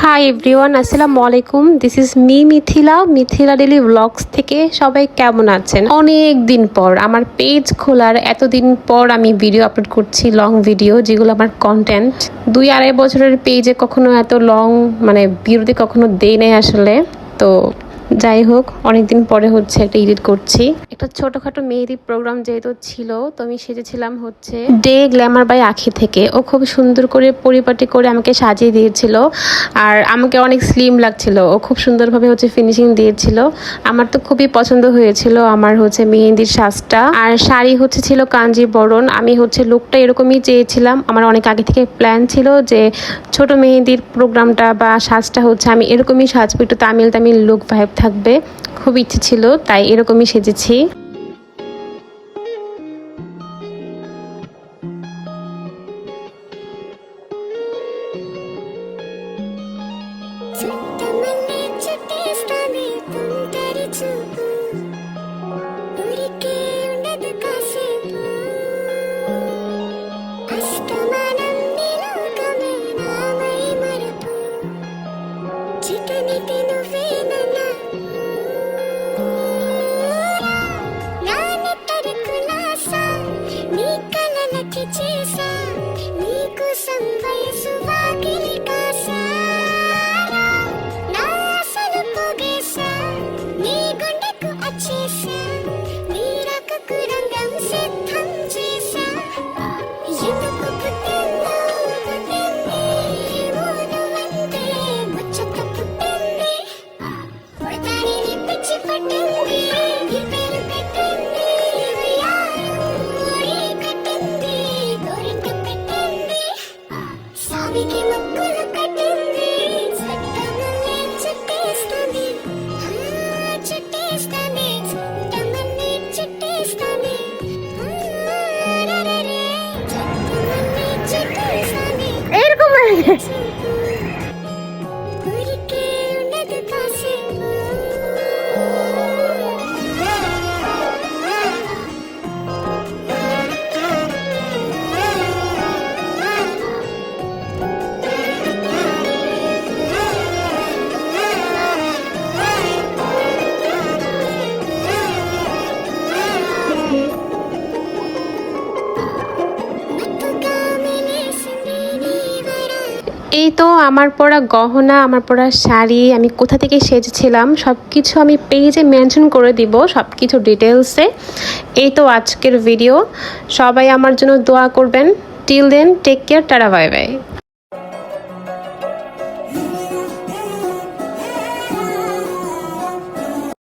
High everyone, আসসালামু আলাইকুম। This is Mithila daily blogs থেকে সবাই কেমন আছেন? অনেক দিন পর আমার পেজ খোলার এতদিন পর আমি ভিডিও আপলোড করছি, লং ভিডিও, যেগুলো আমার কন্টেন্ট। 2-2.5 বছরের পেজে কখনো এত লং বিরতি কখনো দেই নাই আসলে। তো যাই হোক, অনেকদিন পরে হচ্ছে একটা এডিট করছি। একটা ছোটখাটো মেহেদি প্রোগ্রাম যেহেতু ছিল, তো আমি সেজেছিলাম হচ্ছে ডে গ্ল্যামার বাই আখি থেকে। ও খুব সুন্দর করে পরিপাটি করে আমাকে সাজিয়ে দিয়েছিল, আর আমাকে অনেক স্লিম লাগছিল। ও খুব সুন্দরভাবে হচ্ছে ফিনিশিং দিয়েছিল। আমার তো খুবই পছন্দ হয়েছিল আমার হচ্ছে মেহেদির সাজটা। আর শাড়ি হচ্ছে ছিল কাঞ্জিবরণ। আমি হচ্ছে লুকটা এরকমই চেয়েছিলাম। আমার অনেক আগে থেকে প্ল্যান ছিল যে ছোট মেহেদির প্রোগ্রামটা বা সাজটা হচ্ছে আমি এরকমই সাজবো, একটু তামিল লুক ভাইব থাকবে, খুব ইচ্ছে ছিল, তাই এরকমই সেজেছি। এরকম এই তো আমার পরা গহনা, আমার পরা শাড়ি, আমি কোথা থেকে সেজেছিলাম সব কিছু আমি পেজে মেনশন করে দিব, সব কিছু ডিটেলসে। এই তো আজকের ভিডিও। সবাই আমার জন্য দোয়া করবেন। টিল দেন, টেক কেয়ার, টাটা, বাই বাই।